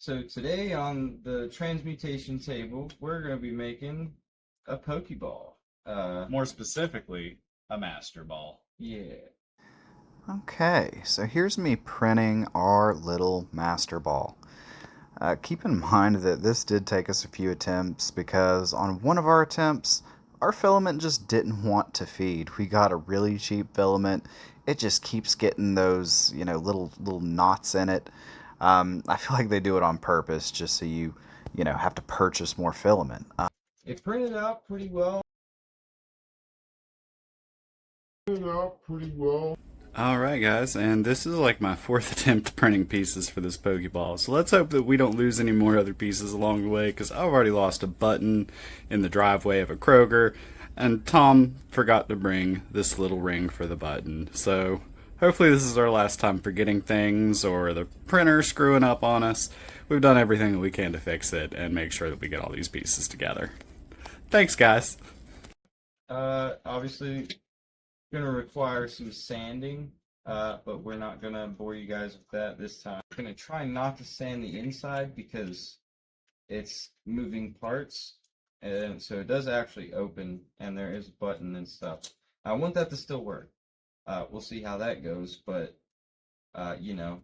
So today on the transmutation table, we're going to be making a Pokeball. More specifically, a Masterball. Yeah. Okay, so here's me printing our little Master Ball. Keep in mind that this did take us a few attempts because on one of our attempts, our filament just didn't want to feed. We got a really cheap filament. It just keeps getting those, little knots in it. I feel like they do it on purpose just so you have to purchase more filament. It printed out pretty well. Alright guys, and this is like my fourth attempt printing pieces for this Pokeball, so let's hope that we don't lose any more other pieces along the way, because I've already lost a button in the driveway of a Kroger, and Tom forgot to bring this little ring for the button, so hopefully this is our last time forgetting things, or the printer screwing up on us. We've done everything that we can to fix it, and make sure that we get all these pieces together. Thanks guys! Obviously, going to require some sanding, but we're not going to bore you guys with that this time. I'm going to try not to sand the inside because it's moving parts, and so it does actually open, and there is a button and stuff. I want that to still work. We'll see how that goes, but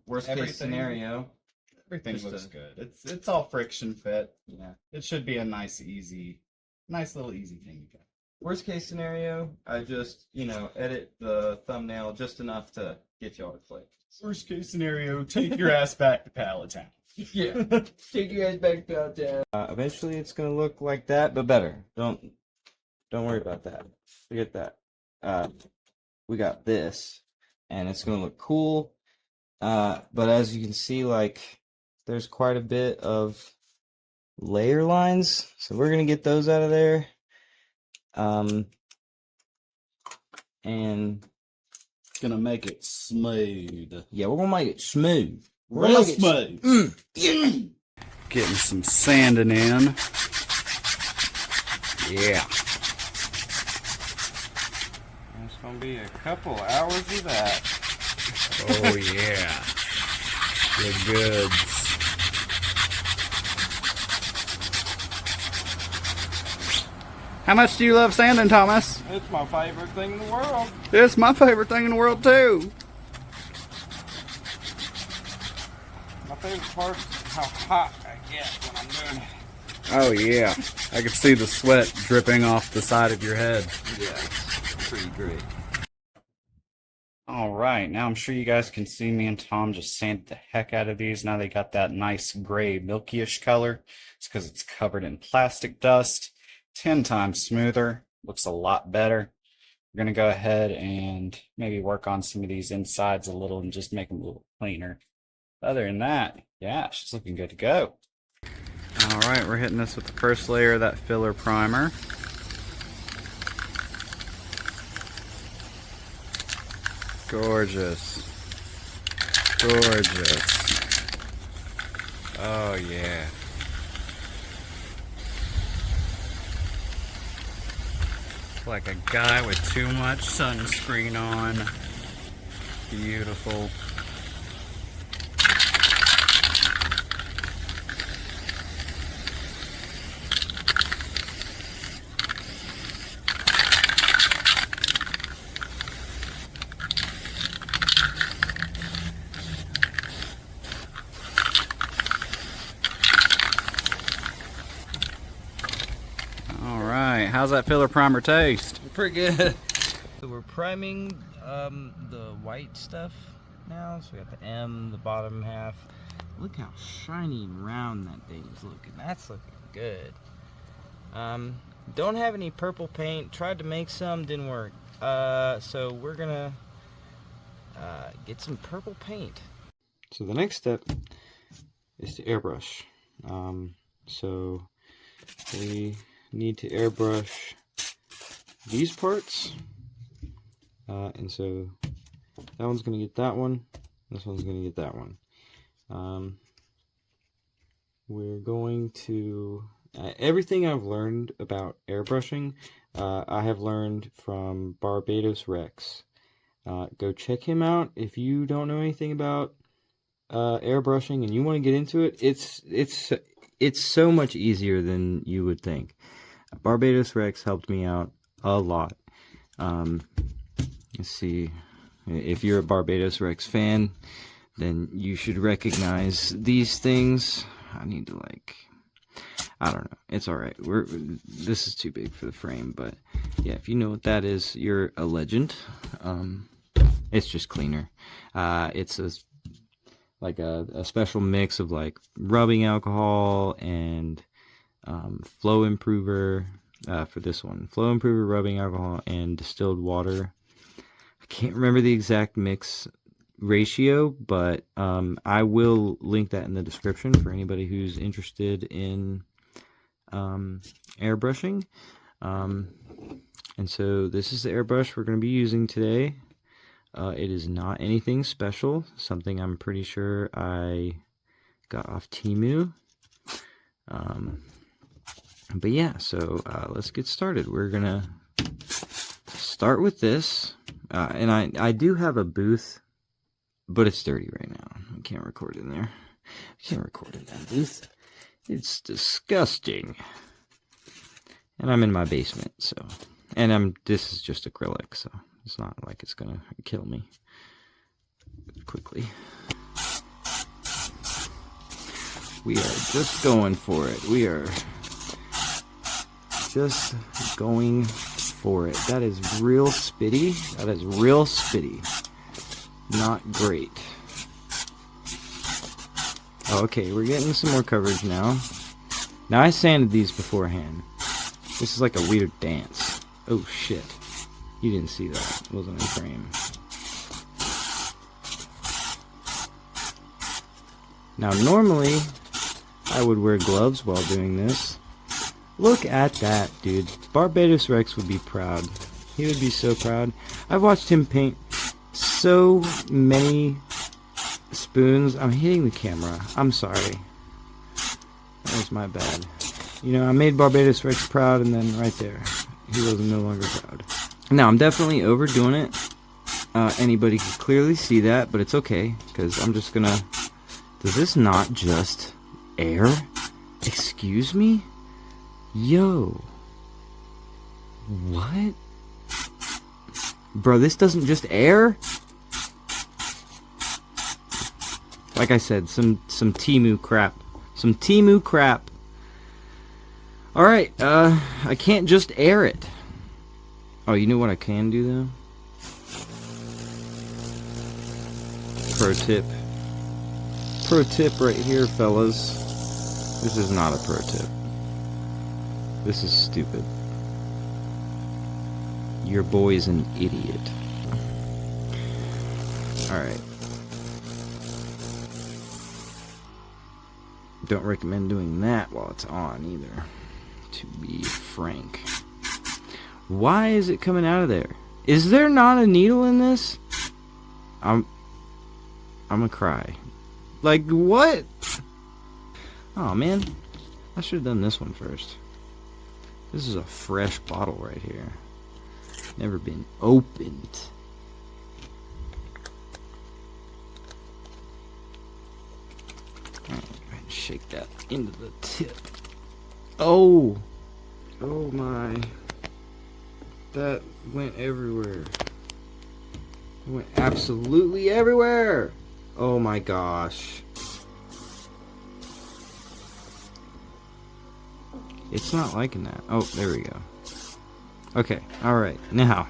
worst case scenario. Everything looks good. It's all friction fit. Yeah. It should be a nice little easy thing to get. Worst case scenario, I just, edit the thumbnail just enough to get y'all to click. Worst case scenario, take your ass back to Pallet Town. Yeah. Take your guys back to Town. Eventually it's gonna look like that, but better. Don't worry about that. Forget that. We got this, and it's gonna look cool. But as you can see, there's quite a bit of layer lines, so we're gonna get those out of there. And Gonna make it smooth. yeah, we're gonna make it smooth. Real smooth. Yeah. Getting some sanding in. Yeah. It's gonna be a couple hours of that. Oh yeah. The goods. How much do you love sanding, Thomas? It's my favorite thing in the world. It's my favorite thing in the world too. My favorite part is how hot I get when I'm doing it. Oh yeah. I can see the sweat dripping off the side of your head. Yeah, it's pretty great. Alright, now I'm sure you guys can see me and Tom just sanded the heck out of these. Now they got that nice gray milky-ish color. It's because it's covered in plastic dust. 10 times smoother. Looks a lot better. We're going to go ahead and maybe work on some of these insides a little and just make them a little cleaner. Other than that, yeah, she's looking good to go. Alright, we're hitting this with the first layer of that filler primer. Gorgeous. Gorgeous. Oh yeah. Like a guy with too much sunscreen on. Beautiful. Alright, how's that filler primer taste? Pretty good. So we're priming the white stuff now. So we got the M, the bottom half. Look how shiny and round that thing is looking. That's looking good. Don't have any purple paint. Tried to make some, didn't work. So we're gonna get some purple paint. So the next step is to airbrush. So we need to airbrush these parts, and so that one's gonna get that one, this one's gonna get that one. We're going to everything I've learned about airbrushing, I have learned from Barbados Rex. Go check him out if you don't know anything about airbrushing and you want to get into it, it's so much easier than you would think. Barbados Rex helped me out a lot. Let's see, if you're a Barbados Rex fan, then you should recognize these things. I need to I don't know. It's all right. This is too big for the frame, but yeah, if you know what that is, you're a legend. It's just cleaner. It's a special mix of rubbing alcohol and flow improver for this one. Flow improver, rubbing alcohol, and distilled water. I can't remember the exact mix ratio, but I will link that in the description for anybody who's interested in airbrushing. And so this is the airbrush we're going to be using today. It is not anything special, something I'm pretty sure I got off Temu. But yeah, so let's get started. We're going to start with this. And I do have a booth, but it's dirty right now. I can't record in there. I can't record in that booth. It's disgusting. And I'm in my basement, so. And this is just acrylic, so it's not like it's gonna kill me quickly. We are just going for it. We are just going for it. That is real spitty. That is real spitty. Not great. Okay, we're getting some more coverage now. Now, I sanded these beforehand. This is like a weird dance. Oh, shit. You didn't see that. It wasn't in frame. Now, normally, I would wear gloves while doing this. Look at that, dude. Barbados Rex would be proud. He would be so proud. I've watched him paint so many spoons. I'm hitting the camera. I'm sorry. That was my bad. You know, I made Barbados Rex proud, and then right there, he was no longer proud. Now, I'm definitely overdoing it. Anybody can clearly see that, but it's okay, because I'm just gonna... Does this not just air? Excuse me? Yo. What? Bro, this doesn't just air? Like I said, some Temu crap. Some Temu crap. Alright, I can't just air it. Oh, you know what I can do, though? Pro tip. Pro tip right here, fellas. This is not a pro tip. This is stupid. Your boy's an idiot. Alright. Don't recommend doing that while it's on, either. To be frank. Why is it coming out of there? Is there not a needle in this? I'm gonna cry. Like, what? Oh, man. I should have done this one first. This is a fresh bottle right here. Never been opened. Alright, go ahead and shake that into the tip. Oh! Oh my. That went everywhere. It went absolutely everywhere! Oh my gosh. It's not liking that. Oh, there we go. Okay, alright. Now,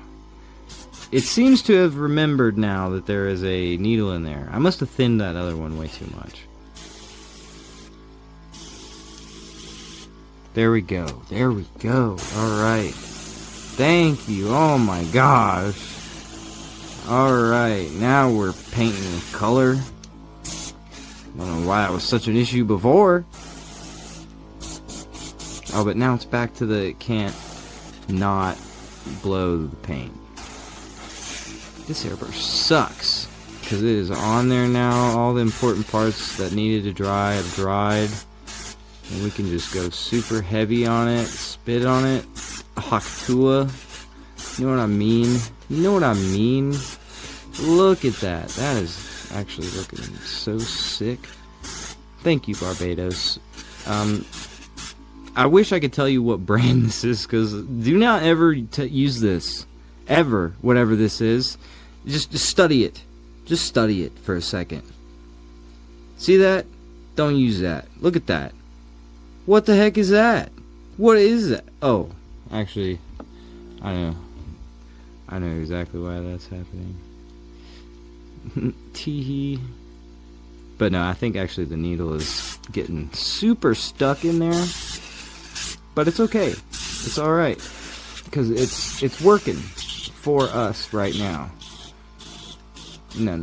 it seems to have remembered now that there is a needle in there. I must have thinned that other one way too much. There we go. There we go. Alright. Thank you. Oh my gosh. Alright. Now we're painting with color. I don't know why that was such an issue before. Oh, but now it's back to the it can't not blow the paint. This airbrush sucks. Because it is on there now. All the important parts that needed to dry have dried. And we can just go super heavy on it, spit on it. Haktua. You know what I mean? You know what I mean? Look at that. That is... actually looking so sick. Thank you, Barbados. I wish I could tell you what brand this is, because do not ever use this. Ever, whatever this is. Just study it. Just study it for a second. See that? Don't use that. Look at that. What the heck is that? What is that? Oh, actually, I know. I know exactly why that's happening. Teehee. But no, I think actually the needle is getting super stuck in there. But it's okay. It's alright. Because it's working for us right now. No.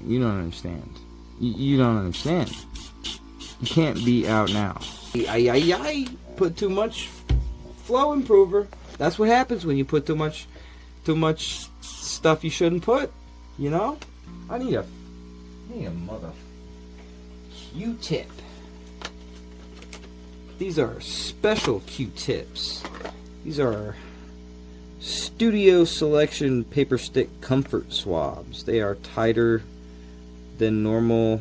You don't understand. You don't understand. You can't be out now. Put too much flow improver. That's what happens when you put too much stuff you shouldn't put. You know? I need a mother Q-tip. These are special Q-tips. These are Studio Selection Paper Stick Comfort Swabs. They are tighter than normal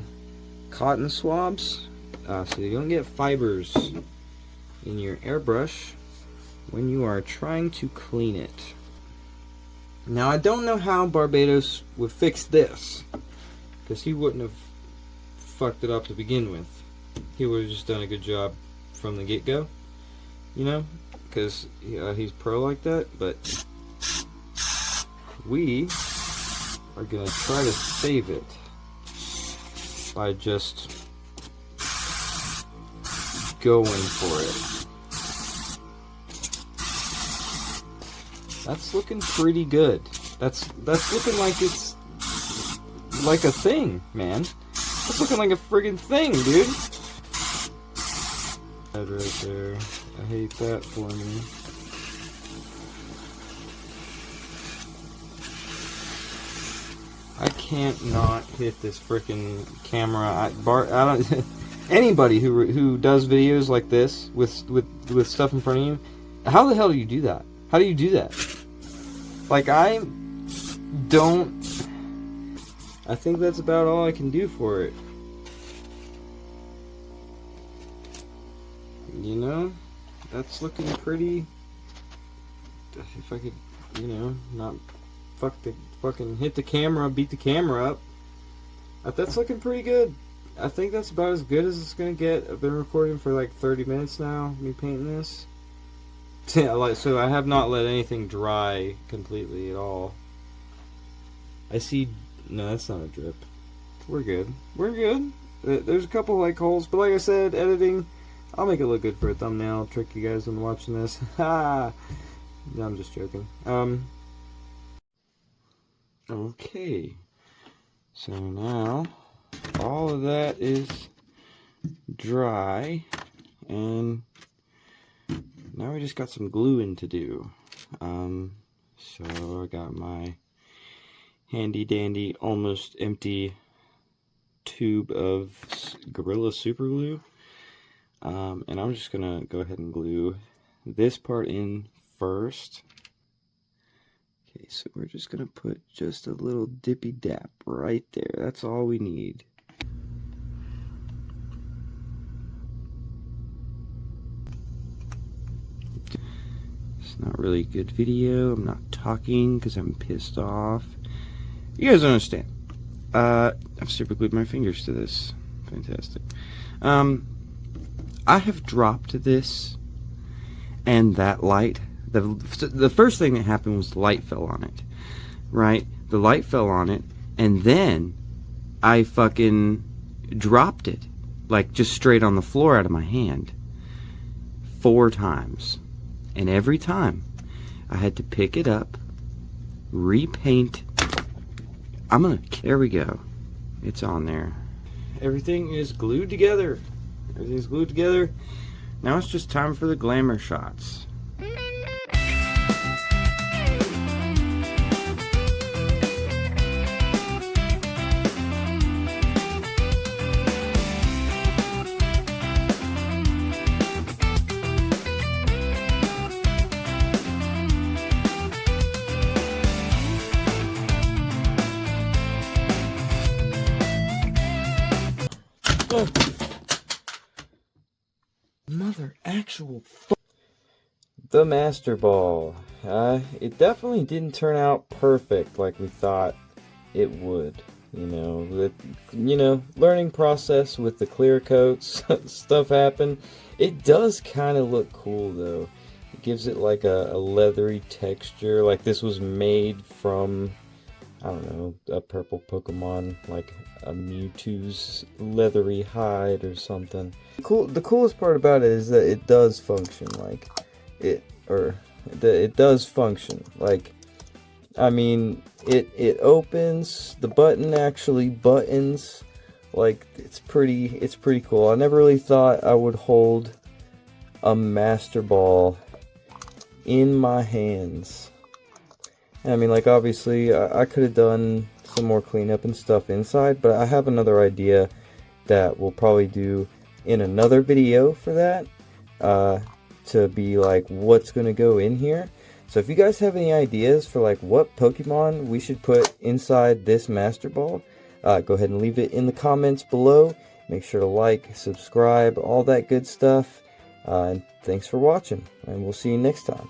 cotton swabs, so you don't get fibers in your airbrush when you are trying to clean it. Now, I don't know how Barbados would fix this, because he wouldn't have fucked it up to begin with. He would have just done a good job from the get-go, you know, because he's pro like that. But we are gonna try to save it by just going for it. That's looking pretty good. That's looking like it's like a thing, man. That's looking like a friggin' thing, dude. That right there. I hate that for me. I can't not hit this frickin' camera. I don't. Anybody who does videos like this with stuff in front of you, how the hell do you do that? How do you do that? Like, I think that's about all I can do for it. You know? That's looking pretty... If I could, you know, not fucking hit the camera, beat the camera up. That's looking pretty good. I think that's about as good as it's gonna get. I've been recording for like 30 minutes now, me painting this. Yeah, so I have not let anything dry completely at all. I see... No, that's not a drip. We're good. We're good. There's a couple like holes, but like I said, editing, I'll make it look good for a thumbnail. Trick you guys into watching this. Ha! No, I'm just joking. Okay. So now, all of that is dry, and now we just got some gluing to do. So I got my handy dandy, almost empty tube of Gorilla Super Glue. And I'm just gonna go ahead and glue this part in first. Okay, so we're just gonna put just a little dippy dap right there. That's all we need. It's not really a good video. I'm not talking because I'm pissed off. You guys understand. I've super glued my fingers to this. Fantastic. I have dropped this, and that light, the first thing that happened was the light fell on it, right? The light fell on it, and then I fucking dropped it, like just straight on the floor out of my hand, 4 times. And every time I had to pick it up, repaint. There we go. It's on there. Everything is glued together. Everything's glued together. Now it's just time for the glamour shots. Mother actual The Masterball. It definitely didn't turn out perfect like we thought it would. Learning process with the clear coats, stuff happened. It does kind of look cool though. It gives it like a leathery texture, like this was made from, I don't know, a purple Pokemon, like a Mewtwo's leathery hide or something. The coolest part about it is that it does function, it does function. Like, I mean, it opens, the button actually buttons, like it's pretty cool. I never really thought I would hold a Masterball in my hands. I mean, like, obviously I could have done some more cleanup and stuff inside, but I have another idea that we'll probably do in another video for that, to be like what's gonna go in here. So if you guys have any ideas for like what Pokemon we should put inside this Master Ball, go ahead and leave it in the comments below. Make sure to like, subscribe, all that good stuff. And thanks for watching, and we'll see you next time.